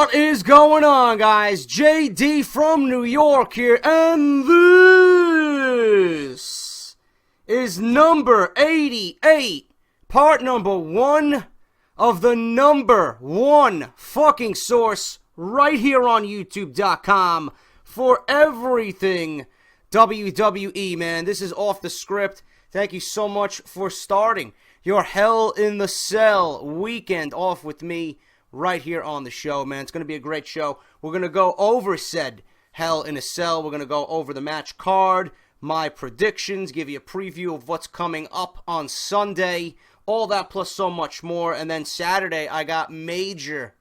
What is going on, guys? JD from New York here, and this is number 88, part number 1 of the number 1 fucking source right here on YouTube.com for everything WWE, man. This is Off the Script. Thank you so much for starting your Hell in the Cell weekend off with me right here on the show, man. It's going to be a great show. We're going to go over said Hell in a Cell. We're going to go over the match card, my predictions, give you a preview of what's coming up on Sunday, all that plus so much more. And then Saturday, I got major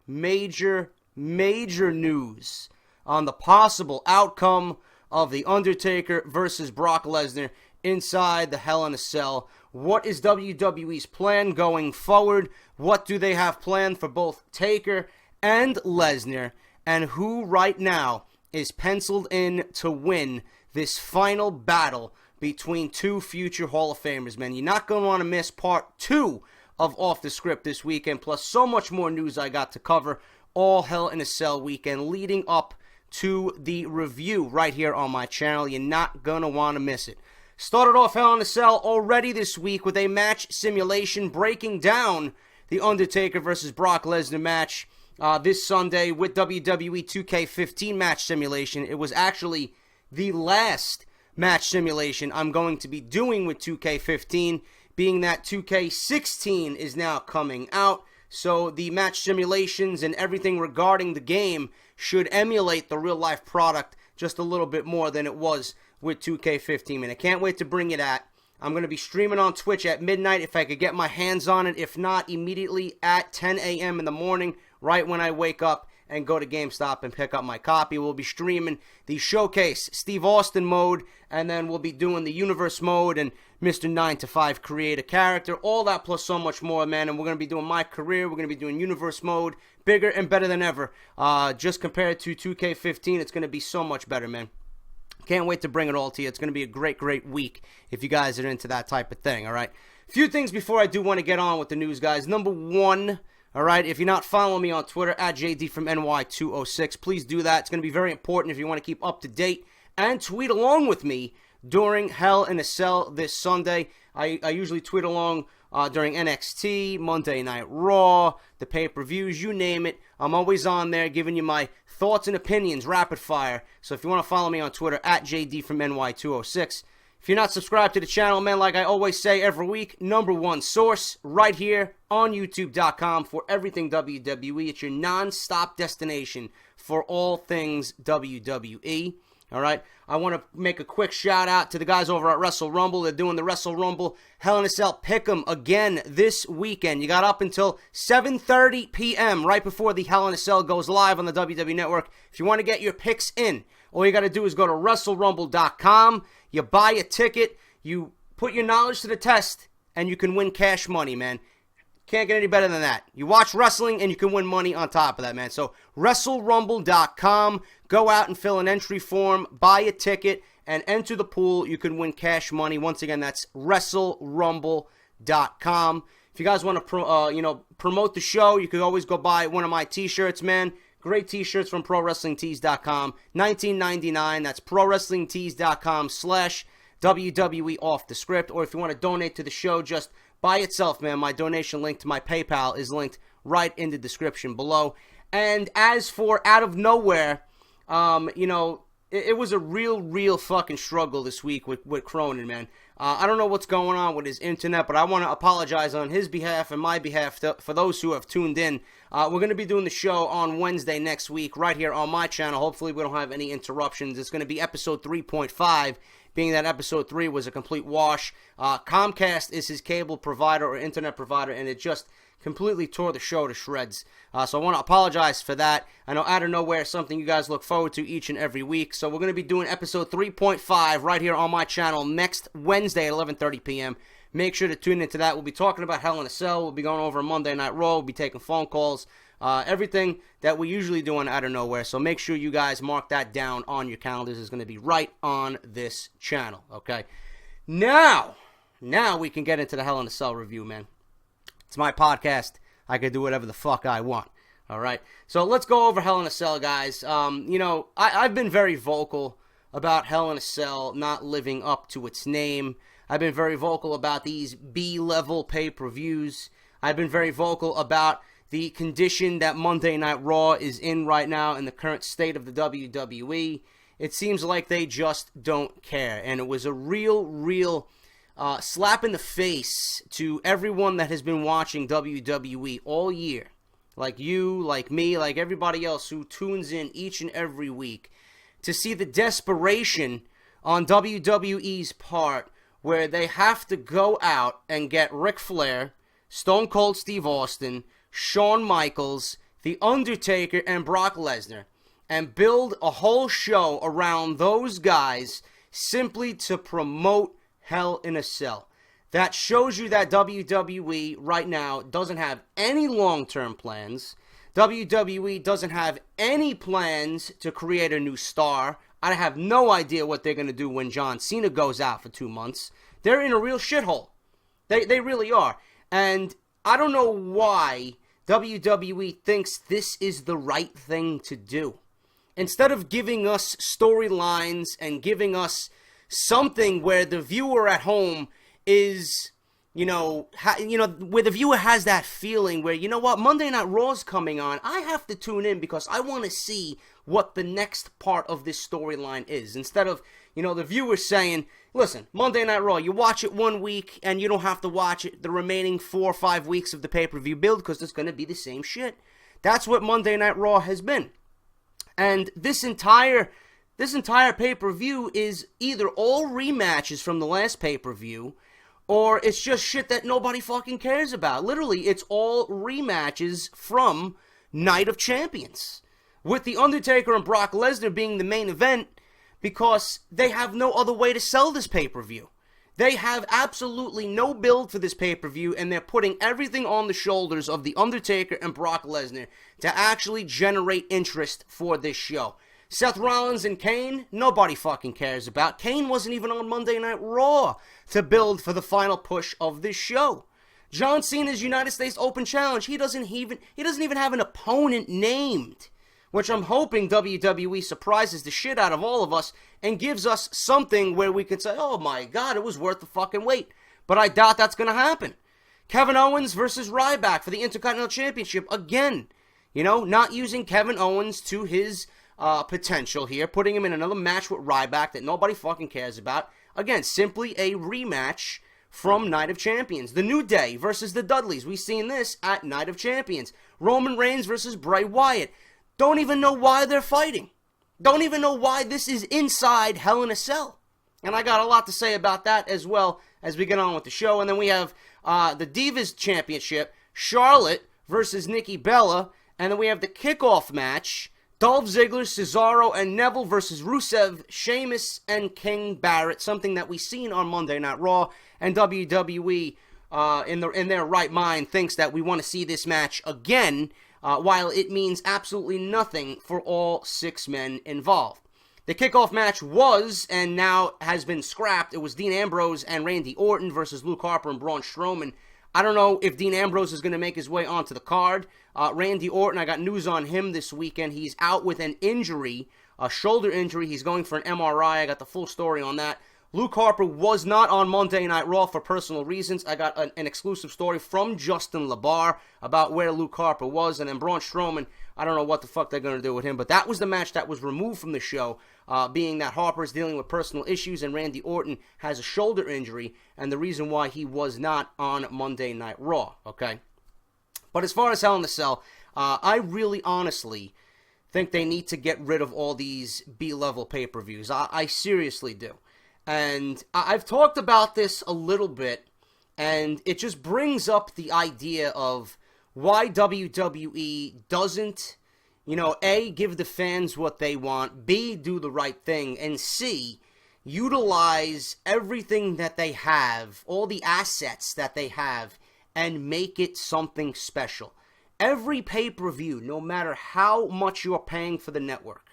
news on the possible outcome of the Undertaker versus Brock Lesnar inside the Hell in a Cell. What is WWE's plan going forward? What do they have planned for both Taker and Lesnar? And who right now is penciled in to win this final battle between two future Hall of Famers, man? You're not going to want to miss part 2 of Off the Script this weekend, plus so much more news I got to cover all Hell in a Cell weekend leading up to the review right here on my channel. You're not going to want to miss it. Started off Hell in a Cell already this week with a match simulation breaking down the Undertaker versus Brock Lesnar match this Sunday with WWE 2K15 match simulation. It was actually the last match simulation I'm going to be doing with 2K15, being that 2K16 is now coming out. So the match simulations and everything regarding the game should emulate the real-life product just a little bit more than it was with 2K15, man. I can't wait to bring it at. I'm going to be streaming on Twitch at midnight if I could get my hands on it. If not, immediately at 10 a.m. in the morning, right when I wake up and go to GameStop and pick up my copy. We'll be streaming the Showcase Steve Austin mode, and then we'll be doing the Universe mode and Mr. 9 to 5 create a character. All that plus so much more, man. And we're going to be doing my career. We're going to be doing Universe mode, bigger and better than ever. Just compared to 2K15, it's going to be so much better, man. Can't wait to bring it all to you. It's going to be a great week if you guys are into that type of thing, all right? A few things before I do want to get on with the news, guys. Number 1, all right, if you're not following me on Twitter, at JD from NY206, please do that. It's going to be very important if you want to keep up to date and tweet along with me during Hell in a Cell this Sunday. I usually tweet along during NXT, Monday Night Raw, the pay-per-views, you name it. I'm always on there giving you my thoughts and opinions, rapid fire. So if you want to follow me on Twitter, at JD from NY206. If you're not subscribed to the channel, man, like I always say every week, number 1 source right here on YouTube.com for everything WWE. It's your non-stop destination for all things WWE. All right, I want to make a quick shout out to the guys over at Wrestle Rumble. They're doing the Wrestle Rumble Hell in a Cell Pick'em again this weekend. You got up until 7:30 p.m. right before the Hell in a Cell goes live on the WWE Network. If you want to get your picks in, all you got to do is go to WrestleRumble.com. You buy a ticket, you put your knowledge to the test, and you can win cash money, man. Can't get any better than that. You watch wrestling and you can win money on top of that, man. So WrestleRumble.com. Go out and fill an entry form, buy a ticket, and enter the pool. You can win cash money. Once again, that's WrestleRumble.com. If you guys want to promote the show, you could always go buy one of my t-shirts, man. Great t-shirts from ProWrestlingTees.com. $19.99. That's ProWrestlingTees.com/WWE Off the Script. Or if you want to donate to the show, just by itself, man, my donation link to my PayPal is linked right in the description below. And as for Out of Nowhere, it was a real fucking struggle this week with Cronin, man. I don't know what's going on with his internet, but I want to apologize on his behalf and my behalf for those who have tuned in. We're going to be doing the show on Wednesday next week right here on my channel. Hopefully we don't have any interruptions. It's going to be episode 3.5, being that episode 3 was a complete wash. Comcast is his cable provider or internet provider, and it just completely tore the show to shreds. So I want to apologize for that. I know Out of Nowhere is something you guys look forward to each and every week. So we're going to be doing episode 3.5 right here on my channel next Wednesday at 11:30 p.m. Make sure to tune into that. We'll be talking about Hell in a Cell. We'll be going over Monday Night Raw. We'll be taking phone calls. Everything that we usually do on Out of Nowhere. So make sure you guys mark that down on your calendars. It's going to be right on this channel, okay? Now we can get into the Hell in a Cell review, man. It's my podcast. I can do whatever the fuck I want. All right. So let's go over Hell in a Cell, guys. I've been very vocal about Hell in a Cell not living up to its name. I've been very vocal about these B-level pay-per-views. I've been very vocal about the condition that Monday Night Raw is in right now in the current state of the WWE. It seems like they just don't care. And it was a real slap in the face to everyone that has been watching WWE all year. Like you, like me, like everybody else who tunes in each and every week, to see the desperation on WWE's part where they have to go out and get Ric Flair, Stone Cold Steve Austin, Shawn Michaels, The Undertaker, and Brock Lesnar, and build a whole show around those guys simply to promote Hell in a Cell. That shows you that WWE right now doesn't have any long-term plans. WWE doesn't have any plans to create a new star. I have no idea what they're going to do when John Cena goes out for 2 months. They're in a real shithole. They really are. And I don't know why WWE thinks this is the right thing to do. Instead of giving us storylines and giving us something where the viewer at home is, where the viewer has that feeling where, you know what, Monday Night Raw's coming on, I have to tune in because I want to see what the next part of this storyline is. Instead of, the viewer saying, listen, Monday Night Raw, you watch it 1 week and you don't have to watch it the remaining 4 or 5 weeks of the pay-per-view build because it's going to be the same shit. That's what Monday Night Raw has been. And this entire pay-per-view is either all rematches from the last pay-per-view, or it's just shit that nobody fucking cares about. Literally, it's all rematches from Night of Champions, with The Undertaker and Brock Lesnar being the main event because they have no other way to sell this pay-per-view. They have absolutely no build for this pay-per-view, and they're putting everything on the shoulders of The Undertaker and Brock Lesnar to actually generate interest for this show. Seth Rollins and Kane, nobody fucking cares about. Kane wasn't even on Monday Night Raw to build for the final push of this show. John Cena's United States Open Challenge, he doesn't even have an opponent named, which I'm hoping WWE surprises the shit out of all of us and gives us something where we can say, oh my god, it was worth the fucking wait. But I doubt that's going to happen. Kevin Owens versus Ryback for the Intercontinental Championship again. Not using Kevin Owens to his potential here, putting him in another match with Ryback that nobody fucking cares about. Again, simply a rematch from Night of Champions. The New Day versus the Dudleys. We've seen this at Night of Champions. Roman Reigns versus Bray Wyatt. Don't even know why they're fighting. Don't even know why this is inside Hell in a Cell. And I got a lot to say about that as well as we get on with the show. And then we have the Divas Championship, Charlotte versus Nikki Bella. And then we have the kickoff match, Dolph Ziggler, Cesaro, and Neville versus Rusev, Sheamus, and King Barrett. Something that we've seen on Monday Night Raw. And WWE, in their right mind, thinks that we want to see this match again, while it means absolutely nothing for all 6 men involved. The kickoff match was, and now has been scrapped, it was Dean Ambrose and Randy Orton versus Luke Harper and Braun Strowman. I don't know if Dean Ambrose is going to make his way onto the card. Randy Orton, I got news on him this weekend. He's out with an injury, a shoulder injury. He's going for an MRI. I got the full story on that. Luke Harper was not on Monday Night Raw for personal reasons. I got an exclusive story from Justin LaBar about where Luke Harper was. And then Braun Strowman, I don't know what the fuck they're going to do with him. But that was the match that was removed from the show, being that Harper's dealing with personal issues and Randy Orton has a shoulder injury. And the reason why he was not on Monday Night Raw, okay? But as far as Hell in a Cell, I really honestly think they need to get rid of all these B-level pay-per-views. I seriously do. And I've talked about this a little bit, and it just brings up the idea of why WWE doesn't, A, give the fans what they want, B, do the right thing, and C, utilize everything that they have, all the assets that they have, and make it something special. Every pay-per-view, no matter how much you're paying for the network,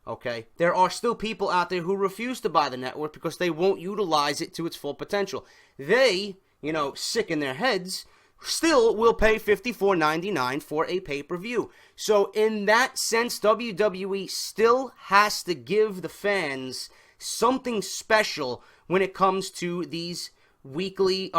okay, there are still people out there who refuse to buy the network because they won't utilize it to its full potential. They, sick in their heads, still will pay $54.99 for a pay-per-view. So in that sense, WWE still has to give the fans something special when it comes to these monthly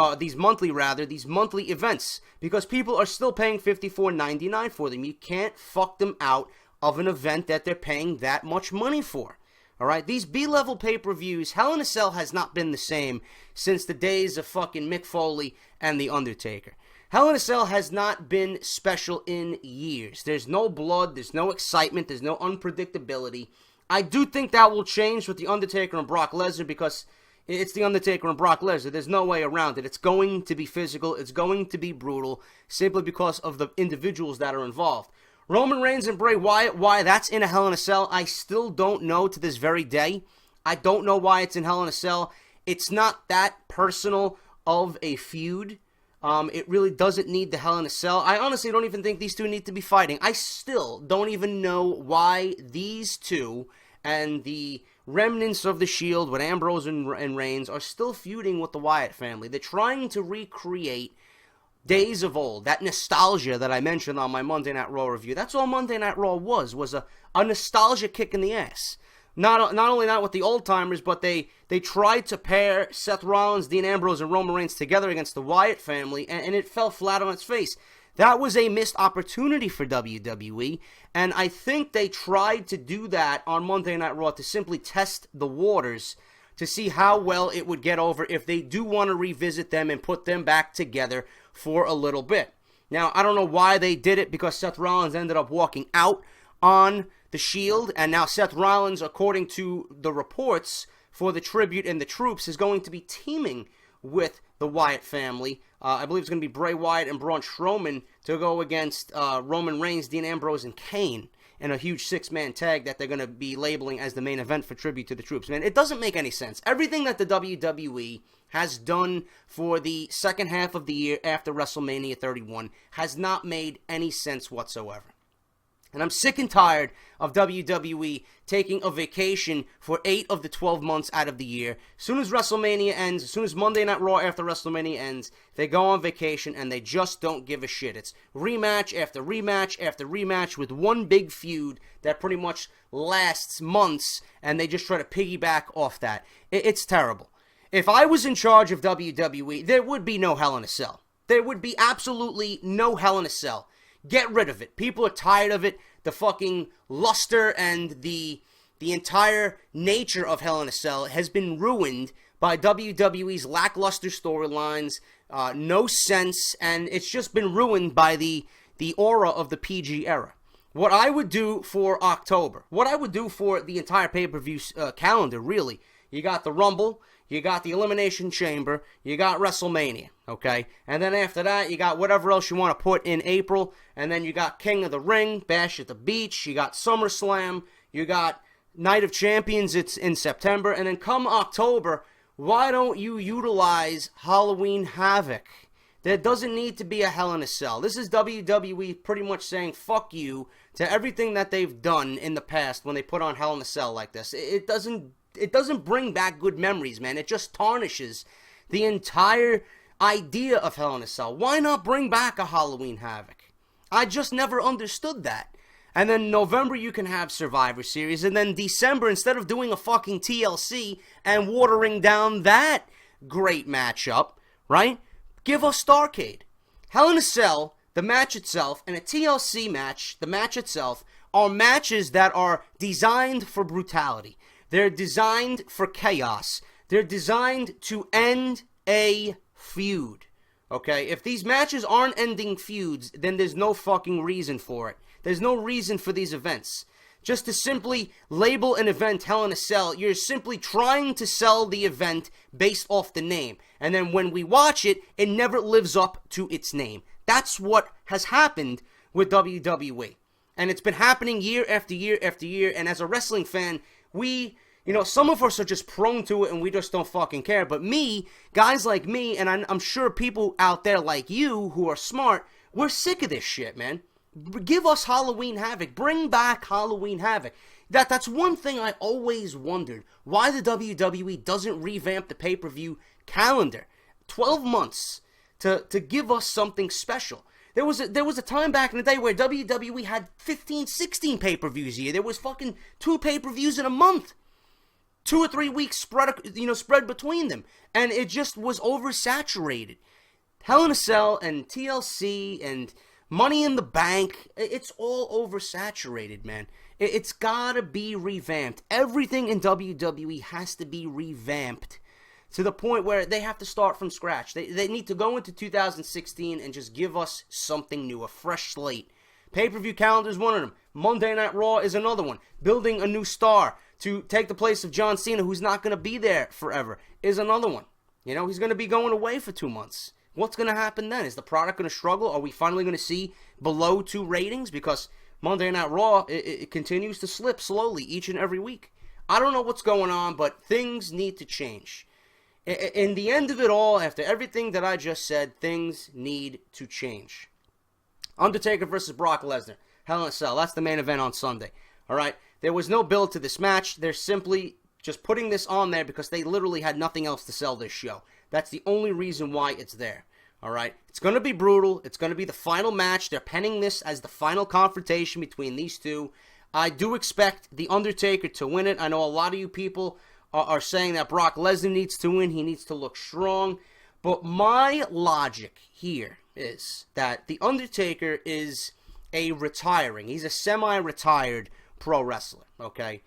events, because people are still paying $54.99 for them. You can't fuck them out of an event that they're paying that much money for. All right, these B-level pay-per-views, Hell in a Cell has not been the same since the days of fucking Mick Foley and The Undertaker. Hell in a Cell has not been special in years. There's no blood, there's no excitement, there's no unpredictability. I do think that will change with The Undertaker and Brock Lesnar, because it's The Undertaker and Brock Lesnar. There's no way around it. It's going to be physical, it's going to be brutal, simply because of the individuals that are involved. Roman Reigns and Bray Wyatt, why that's in a Hell in a Cell, I still don't know to this very day. I don't know why it's in Hell in a Cell. It's not that personal of a feud. It really doesn't need the Hell in a Cell. I honestly don't even think these two need to be fighting. I still don't even know why these two and the remnants of the Shield with Ambrose and Reigns are still feuding with the Wyatt family. They're trying to recreate days of old, that nostalgia that I mentioned on my Monday Night Raw review. That's all Monday Night Raw was a nostalgia kick in the ass. Not only that with the old timers, but they tried to pair Seth Rollins, Dean Ambrose, and Roman Reigns together against the Wyatt family, and it fell flat on its face. That was a missed opportunity for WWE, and I think they tried to do that on Monday Night Raw to simply test the waters to see how well it would get over if they do want to revisit them and put them back together for a little bit. Now, I don't know why they did it, because Seth Rollins ended up walking out on the Shield, and now Seth Rollins, according to the reports for the Tribute and the Troops, is going to be teaming with the Wyatt family. I believe it's going to be Bray Wyatt and Braun Strowman to go against Roman Reigns, Dean Ambrose, and Kane in a huge six-man tag that they're going to be labeling as the main event for Tribute to the Troops. Man, it doesn't make any sense. Everything that the WWE has done for the second half of the year after WrestleMania 31 has not made any sense whatsoever. And I'm sick and tired of WWE taking a vacation for 8 of the 12 months out of the year. As soon as WrestleMania ends, as soon as Monday Night Raw after WrestleMania ends, they go on vacation and they just don't give a shit. It's rematch after rematch after rematch with one big feud that pretty much lasts months, and they just try to piggyback off that. It's terrible. If I was in charge of WWE, there would be no Hell in a Cell. There would be absolutely no Hell in a Cell. Get rid of it. People are tired of it. The fucking luster and the entire nature of Hell in a Cell has been ruined by WWE's lackluster storylines, no sense, and it's just been ruined by the aura of the PG era. What I would do for October, what I would do for the entire pay-per-view calendar, really, you got the Rumble, you got the Elimination Chamber, you got WrestleMania, okay? And then after that, you got whatever else you want to put in April, and then you got King of the Ring, Bash at the Beach, you got SummerSlam, you got Night of Champions, it's in September, and then come October, why don't you utilize Halloween Havoc? There doesn't need to be a Hell in a Cell. This is WWE pretty much saying fuck you to everything that they've done in the past when they put on Hell in a Cell like this. It doesn't bring back good memories, man. It just tarnishes the entire idea of Hell in a Cell. Why not bring back a Halloween Havoc? I just never understood that. And then November you can have Survivor Series, and then December, instead of doing a fucking TLC and watering down that great matchup, right? Give us Starrcade. Hell in a Cell, the match itself, and a TLC match, the match itself, are matches that are designed for brutality. They're designed for chaos. They're designed to end a feud. Okay? If these matches aren't ending feuds, then there's no fucking reason for it. There's no reason for these events. Just to simply label an event Hell in a Cell, you're simply trying to sell the event based off the name. And then when we watch it, it never lives up to its name. That's what has happened with WWE. And it's been happening year after year after year. And as a wrestling fan, some of us are just prone to it and we just don't fucking care. But me, guys like me, and I'm sure people out there like you who are smart, we're sick of this shit, man. Give us Halloween Havoc. Bring back Halloween Havoc. That's one thing I always wondered. Why the WWE doesn't revamp the pay-per-view calendar. 12 months. to give us something special. There was a time back in the day where WWE had 15, 16 pay-per-views a year. There was fucking 2 pay-per-views in a month. 2 or 3 weeks spread between them. And it just was oversaturated. Hell in a Cell and TLC and Money in the Bank, it's all oversaturated, man. It's gotta be revamped. Everything in WWE has to be revamped to the point where they have to start from scratch. They need to go into 2016 and just give us something new, a fresh slate. Pay-per-view calendar is one of them. Monday Night Raw is another one. Building a new star to take the place of John Cena, who's not going to be there forever, is another one. You know, he's going to be going away for 2 months. What's going to happen then? Is the product going to struggle? Are we finally going to see below 2 ratings? Because Monday Night Raw, it continues to slip slowly each and every week. I don't know what's going on, but things need to change. In the end of it all, after everything that I just said, things need to change. Undertaker versus Brock Lesnar. Hell in a Cell. That's the main event on Sunday. All right? There was no build to this match. They're simply just putting this on there because they literally had nothing else to sell this show. That's the only reason why it's there. All right? It's going to be brutal. It's going to be the final match. They're penning this as the final confrontation between these two. I do expect The Undertaker to win it. I know a lot of you people are saying that Brock Lesnar needs to win. He needs to look strong. But my logic here is that The Undertaker is he's a semi-retired pro wrestler, okay?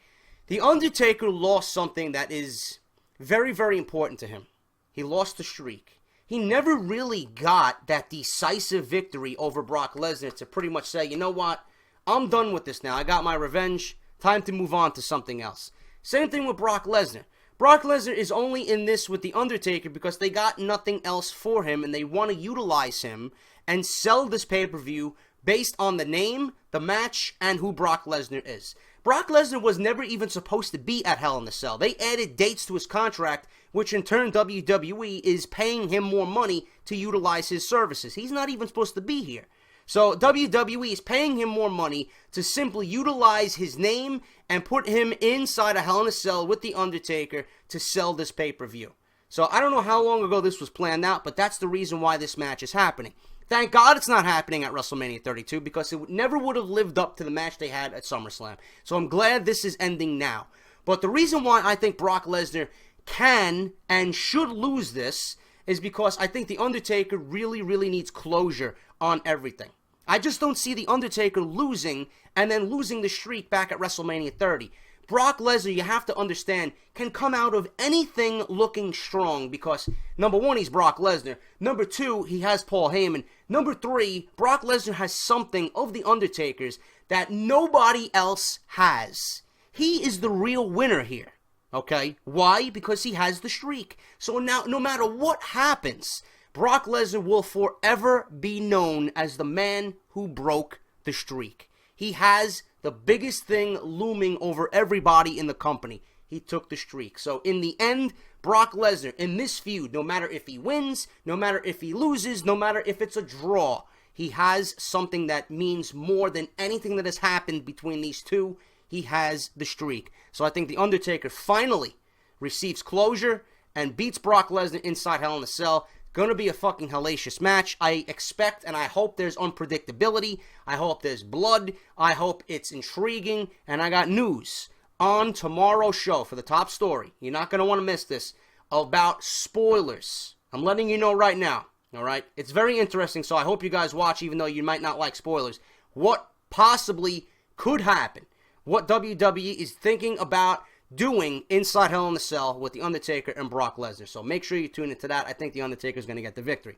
The Undertaker lost something that is very, very important to him. He lost the streak. He never really got that decisive victory over Brock Lesnar to pretty much say, you know what, I'm done with this now. I got my revenge. Time to move on to something else. Same thing with Brock Lesnar. Brock Lesnar is only in this with The Undertaker because they got nothing else for him and they want to utilize him and sell this pay-per-view based on the name, the match, and who Brock Lesnar is. Brock Lesnar was never even supposed to be at Hell in a Cell. They added dates to his contract, which in turn WWE is paying him more money to utilize his services. He's not even supposed to be here. So WWE is paying him more money to simply utilize his name and put him inside a Hell in a Cell with The Undertaker to sell this pay-per-view. So I don't know how long ago this was planned out, but that's the reason why this match is happening. Thank God it's not happening at WrestleMania 32 because it never would have lived up to the match they had at SummerSlam. So I'm glad this is ending now. But the reason why I think Brock Lesnar can and should lose this is because I think The Undertaker really, really needs closure on everything. I just don't see The Undertaker losing and then losing the streak back at WrestleMania 30. Brock Lesnar, you have to understand, can come out of anything looking strong because, number one, he's Brock Lesnar. Number two, he has Paul Heyman. Number three, Brock Lesnar has something of The Undertaker's that nobody else has. He is the real winner here, okay? Why? Because he has the streak. So now, no matter what happens, Brock Lesnar will forever be known as the man who broke the streak. He has the biggest thing looming over everybody in the company. He took the streak. So in the end, Brock Lesnar, in this feud, no matter if he wins, no matter if he loses, no matter if it's a draw, he has something that means more than anything that has happened between these two. He has the streak. So I think The Undertaker finally receives closure and beats Brock Lesnar inside Hell in a Cell. Gonna be a fucking hellacious match. I expect and I hope there's unpredictability. I hope there's blood. I hope it's intriguing. And I got news on tomorrow's show for the top story. You're not gonna want to miss this. About spoilers. I'm letting you know right now. Alright? It's very interesting, so I hope you guys watch even though you might not like spoilers. What possibly could happen. What WWE is thinking about doing inside Hell in a Cell with The Undertaker and Brock Lesnar. So make sure you tune into that. I think The Undertaker is going to get the victory.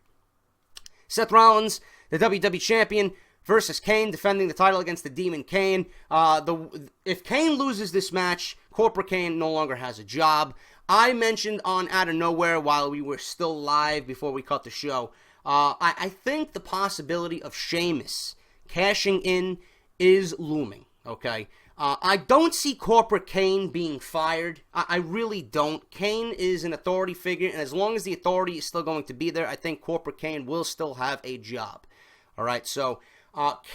Seth Rollins, the WWE Champion, versus Kane, defending the title against the Demon Kane. If Kane loses this match, Corporate Kane no longer has a job. I mentioned on Out of Nowhere while we were still live before we cut the show, I think the possibility of Sheamus cashing in is looming, okay? I don't see Corporate Kane being fired. I really don't. Kane is an authority figure, and as long as the authority is still going to be there, I think Corporate Kane will still have a job. All right, so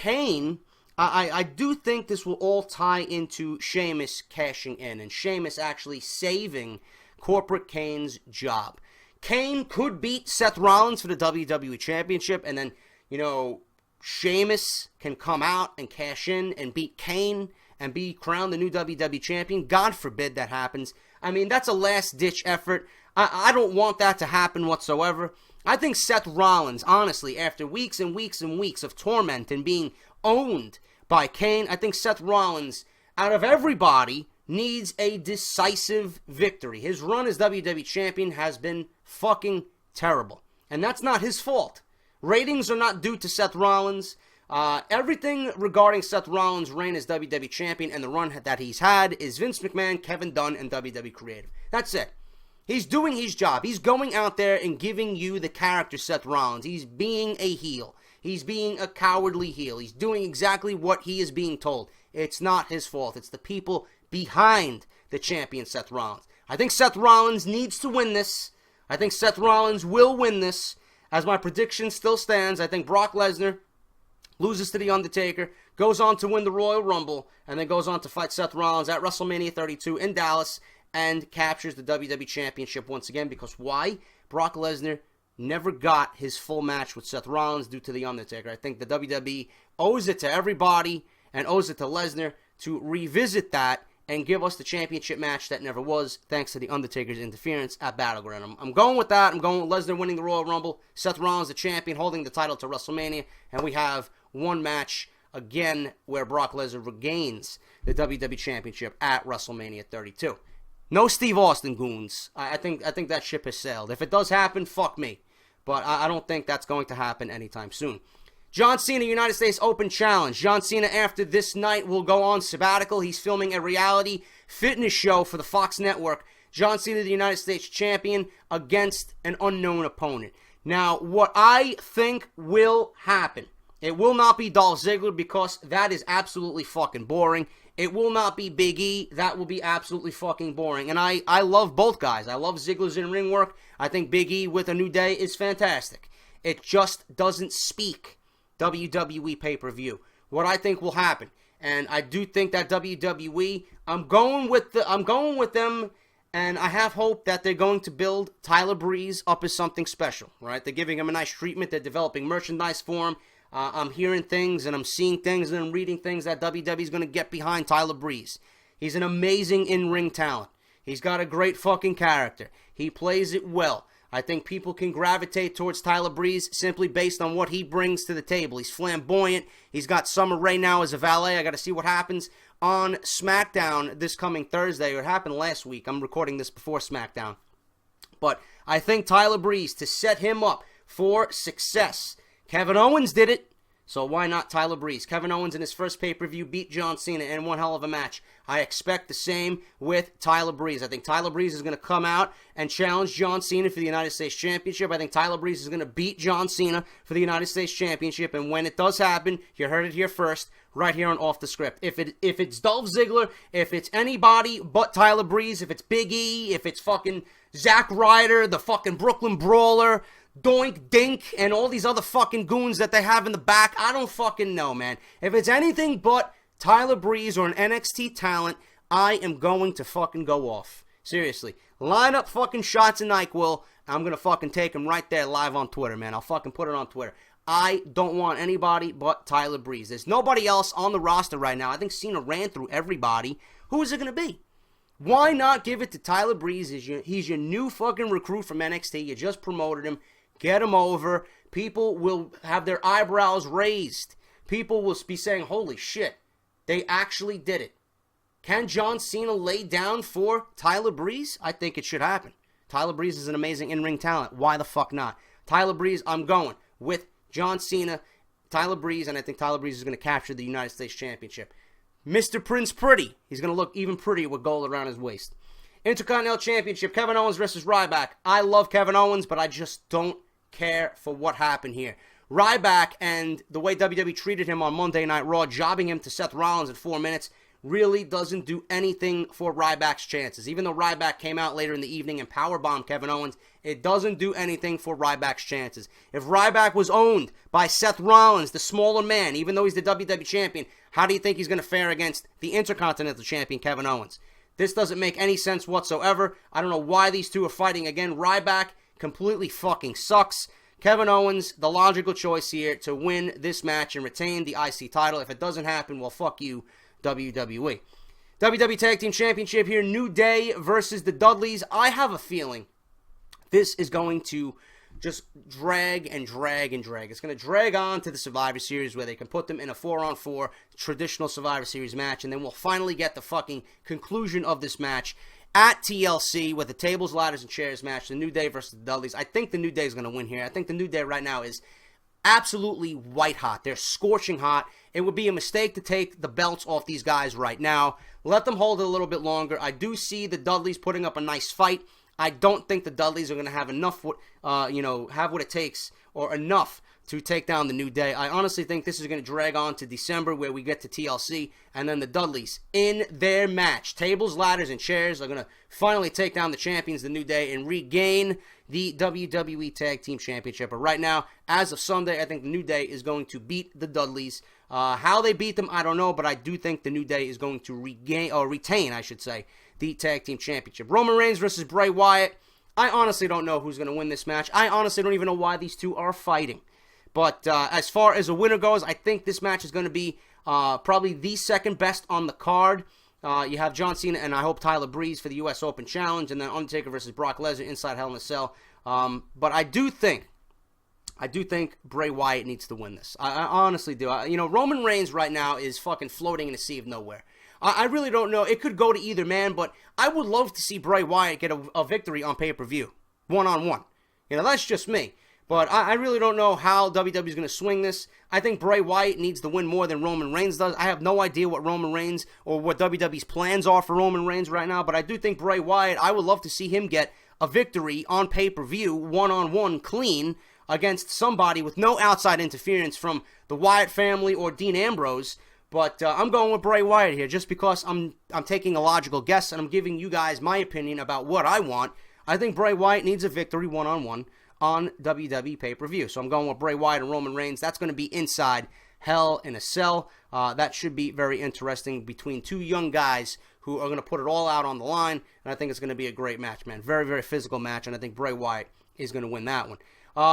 Kane, I do think this will all tie into Sheamus cashing in, and Sheamus actually saving Corporate Kane's job. Kane could beat Seth Rollins for the WWE Championship, and then, Sheamus can come out and cash in and beat Kane and be crowned the new WWE Champion. God forbid that happens. I mean, that's a last-ditch effort. I don't want that to happen whatsoever. I think Seth Rollins, honestly, after weeks and weeks and weeks of torment and being owned by Kane, I think Seth Rollins, out of everybody, needs a decisive victory. His run as WWE Champion has been fucking terrible. And that's not his fault. Ratings are not due to Seth Rollins. Everything regarding Seth Rollins' reign as WWE Champion and the run that he's had is Vince McMahon, Kevin Dunn, and WWE Creative. That's it. He's doing his job. He's going out there and giving you the character Seth Rollins. He's being a heel. He's being a cowardly heel. He's doing exactly what he is being told. It's not his fault. It's the people behind the champion Seth Rollins. I think Seth Rollins needs to win this. I think Seth Rollins will win this. As my prediction still stands, I think Brock Lesnar loses to The Undertaker, goes on to win the Royal Rumble, and then goes on to fight Seth Rollins at WrestleMania 32 in Dallas and captures the WWE Championship once again. Because why? Brock Lesnar never got his full match with Seth Rollins due to The Undertaker. I think the WWE owes it to everybody and owes it to Lesnar to revisit that and give us the championship match that never was, thanks to The Undertaker's interference at Battleground. I'm going with that. I'm going with Lesnar winning the Royal Rumble, Seth Rollins the champion, holding the title to WrestleMania, and we have one match again where Brock Lesnar regains the WWE Championship at WrestleMania 32. No Steve Austin, goons. I think that ship has sailed. If it does happen, fuck me. But I don't think that's going to happen anytime soon. John Cena, United States Open Challenge. John Cena, after this night, will go on sabbatical. He's filming a reality fitness show for the Fox Network. John Cena, the United States Champion, against an unknown opponent. Now, what I think will happen, it will not be Dolph Ziggler because that is absolutely fucking boring. It will not be Big E. That will be absolutely fucking boring. And I love both guys. I love Ziggler's in-ring work. I think Big E with A New Day is fantastic. It just doesn't speak WWE pay-per-view. What I think will happen, and I do think that WWE, I'm going with them, and I have hope that they're going to build Tyler Breeze up as something special, right? They're giving him a nice treatment. They're developing merchandise for him. I'm hearing things, and I'm seeing things, and I'm reading things that WWE is going to get behind Tyler Breeze. He's an amazing in-ring talent. He's got a great fucking character. He plays it well. I think people can gravitate towards Tyler Breeze simply based on what he brings to the table. He's flamboyant. He's got Summer Rae now as a valet. I got to see what happens on SmackDown this coming Thursday. It happened last week. I'm recording this before SmackDown. But I think Tyler Breeze, to set him up for success. Kevin Owens did it, so why not Tyler Breeze? Kevin Owens in his first pay-per-view beat John Cena in one hell of a match. I expect the same with Tyler Breeze. I think Tyler Breeze is going to come out and challenge John Cena for the United States Championship. I think Tyler Breeze is going to beat John Cena for the United States Championship. And when it does happen, you heard it here first, right here on Off the Script. If it's Dolph Ziggler, if it's anybody but Tyler Breeze, if it's Big E, if it's fucking Zack Ryder, the fucking Brooklyn Brawler, Doink Dink, and all these other fucking goons that they have in the back, I don't fucking know, man. If it's anything but Tyler Breeze or an NXT talent, I am going to fucking go off. Seriously. Line up fucking shots of NyQuil. I'm going to fucking take them right there live on Twitter, man. I'll fucking put it on Twitter. I don't want anybody but Tyler Breeze. There's nobody else on the roster right now. I think Cena ran through everybody. Who is it going to be? Why not give it to Tyler Breeze? He's your new fucking recruit from NXT. You just promoted him. Get him over. People will have their eyebrows raised. People will be saying, holy shit, they actually did it. Can John Cena lay down for Tyler Breeze? I think it should happen. Tyler Breeze is an amazing in-ring talent. Why the fuck not? Tyler Breeze, I'm going with John Cena, Tyler Breeze, and I think Tyler Breeze is going to capture the United States Championship. Mr. Prince Pretty. He's going to look even prettier with gold around his waist. Intercontinental Championship, Kevin Owens versus Ryback. I love Kevin Owens, but I just don't care for what happened here. Ryback and the way WWE treated him on Monday Night Raw, jobbing him to Seth Rollins in 4 minutes, really doesn't do anything for Ryback's chances. Even though Ryback came out later in the evening and powerbombed Kevin Owens, it doesn't do anything for Ryback's chances. If Ryback was owned by Seth Rollins, the smaller man, even though he's the WWE Champion, how do you think he's going to fare against the Intercontinental Champion, Kevin Owens? This doesn't make any sense whatsoever. I don't know why these two are fighting again. Ryback completely fucking sucks. Kevin Owens, the logical choice here to win this match and retain the IC title. If it doesn't happen, well, fuck you, WWE. WWE Tag Team Championship here, New Day versus the Dudleys. I have a feeling this is going to just drag and drag and drag. It's going to drag on to the Survivor Series where they can put them in a 4-on-4 traditional Survivor Series match, and then we'll finally get the fucking conclusion of this match at TLC with the tables, ladders, and chairs match, the New Day versus the Dudleys. I think the New Day is going to win here. I think the New Day right now is absolutely white hot. They're scorching hot. It would be a mistake to take the belts off these guys right now. Let them hold it a little bit longer. I do see the Dudleys putting up a nice fight. I don't think the Dudleys are going to have enough, have what it takes or enough to take down the New Day. I honestly think this is going to drag on to December where we get to TLC, and then the Dudleys in their match, tables, ladders, and chairs, are going to finally take down the champions, the New Day, and regain the WWE Tag Team Championship. But right now, as of Sunday, I think the New Day is going to beat the Dudleys. How they beat them, I don't know, but I do think the New Day is going to retain, the Tag Team Championship. Roman Reigns versus Bray Wyatt. I honestly don't know who's going to win this match. I honestly don't even know why these two are fighting. But as far as a winner goes, I think this match is going to be probably the second best on the card. You have John Cena and I hope Tyler Breeze for the U.S. Open Challenge, and then Undertaker versus Brock Lesnar inside Hell in a Cell. But I do think Bray Wyatt needs to win this. I honestly do. Roman Reigns right now is fucking floating in a sea of nowhere. I really don't know. It could go to either man, but I would love to see Bray Wyatt get a victory on pay-per-view, one-on-one. That's just me. But I really don't know how WWE is going to swing this. I think Bray Wyatt needs to win more than Roman Reigns does. I have no idea what Roman Reigns or what WWE's plans are for Roman Reigns right now, but I do think Bray Wyatt, I would love to see him get a victory on pay-per-view, one-on-one, clean, against somebody with no outside interference from the Wyatt family or Dean Ambrose. But I'm going with Bray Wyatt here just because I'm taking a logical guess and I'm giving you guys my opinion about what I want. I think Bray Wyatt needs a victory one-on-one on WWE pay-per-view. So I'm going with Bray Wyatt and Roman Reigns. That's going to be inside Hell in a Cell. That should be very interesting between two young guys who are going to put it all out on the line. And I think it's going to be a great match, man. Very, very physical match. And I think Bray Wyatt is going to win that one.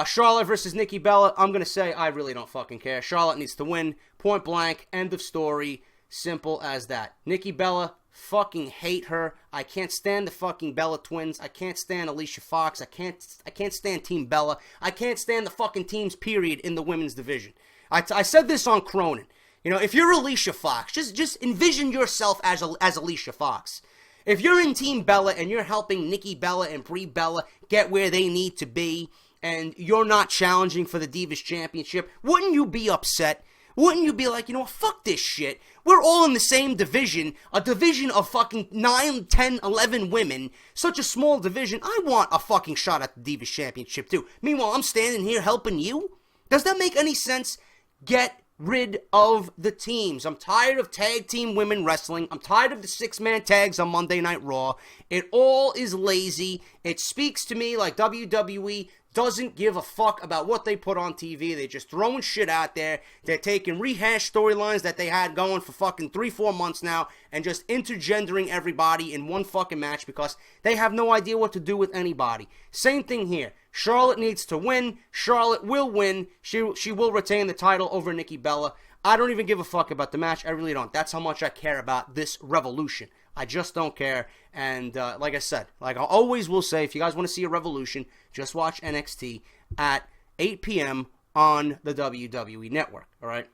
Charlotte versus Nikki Bella. I'm going to say I really don't fucking care. Charlotte needs to win. Point blank. End of story. Simple as that. Nikki Bella, fucking hate her. I can't stand the fucking Bella twins. I can't stand Alicia Fox. I can't stand Team Bella. I can't stand the fucking teams, period, in the women's division. I said this on Cronin. If you're Alicia Fox, just envision yourself as Alicia Fox. If you're in Team Bella and you're helping Nikki Bella and Brie Bella get where they need to be, and you're not challenging for the Divas Championship, wouldn't you be upset? Wouldn't you be like, fuck this shit. We're all in the same division, a division of fucking 9, 10, 11 women, such a small division. I want a fucking shot at the Divas Championship too. Meanwhile, I'm standing here helping you? Does that make any sense? Get rid of the teams. I'm tired of tag team women wrestling. I'm tired of the 6-man tags on Monday Night Raw. It all is lazy. It speaks to me like WWE doesn't give a fuck about what they put on TV. They're just throwing shit out there. They're taking rehashed storylines that they had going for fucking 3-4 months now and just intergendering everybody in one fucking match because they have no idea what to do with anybody. Same thing here. Charlotte needs to win. Charlotte will win. She will retain the title over Nikki Bella. I don't even give a fuck about the match. I really don't. That's how much I care about this revolution. I just don't care. And like I said, like I always will say, if you guys want to see a revolution, just watch NXT at 8 p.m. on the WWE Network. All right?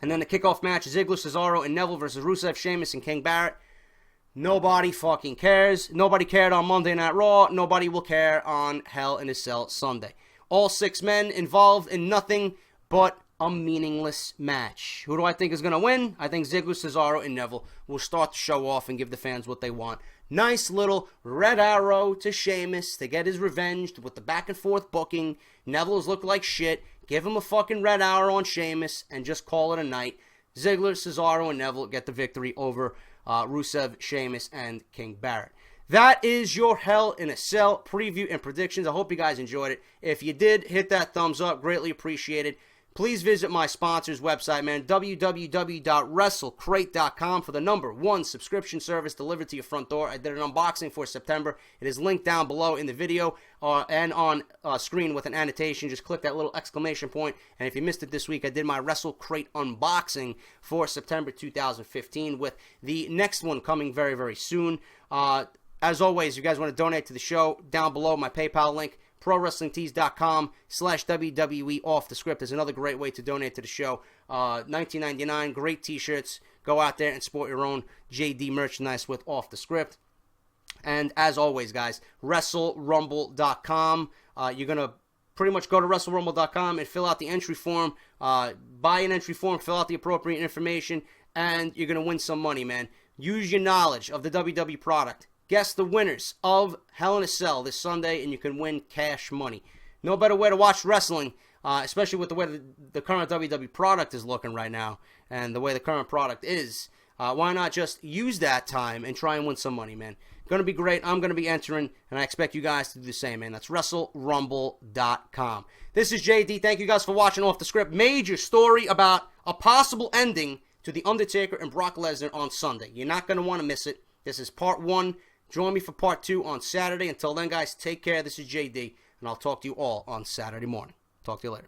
And then the kickoff match is Ziggler, Cesaro, and Neville versus Rusev, Sheamus, and King Barrett. Nobody fucking cares. Nobody cared on Monday Night Raw. Nobody will care on Hell in a Cell Sunday. All 6 men involved in nothing but a meaningless match. Who do I think is going to win? I think Ziggler, Cesaro, and Neville will start to show off and give the fans what they want. Nice little red arrow to Sheamus to get his revenge with the back and forth booking. Neville's looked like shit. Give him a fucking red arrow on Sheamus and just call it a night. Ziggler, Cesaro, and Neville get the victory over Rusev, Sheamus, and King Barrett. That is your Hell in a Cell preview and predictions. I hope you guys enjoyed it. If you did, hit that thumbs up. Greatly appreciated. please visit my sponsor's website, man, www.wrestlecrate.com for the #1 subscription service delivered to your front door. I did an unboxing for September. It is linked down below in the video and on screen with an annotation. Just click that little exclamation point. And if you missed it this week, I did my Wrestle Crate unboxing for September 2015 with the next one coming very, very soon. As always, if you guys want to donate to the show, down below my PayPal link, ProWrestlingTees.com/WWE off the script is another great way to donate to the show. $19.99, great t-shirts. Go out there and sport your own JD merchandise with Off the Script. And as always, guys, WrestleRumble.com. You're going to pretty much go to WrestleRumble.com and fill out the entry form. Buy an entry form, fill out the appropriate information, and you're going to win some money, man. Use your knowledge of the WWE product. Guess the winners of Hell in a Cell this Sunday, and you can win cash money. No better way to watch wrestling, especially with the way the current WWE product is looking right now, and the way the current product is. Why not just use that time and try and win some money, man? Going to be great. I'm going to be entering, and I expect you guys to do the same, man. That's WrestleRumble.com. This is JD. Thank you guys for watching Off the Script. Major story about a possible ending to The Undertaker and Brock Lesnar on Sunday. You're not going to want to miss it. This is part 1. Join me for part 2 on Saturday. Until then, guys, take care. This is JD, and I'll talk to you all on Saturday morning. Talk to you later.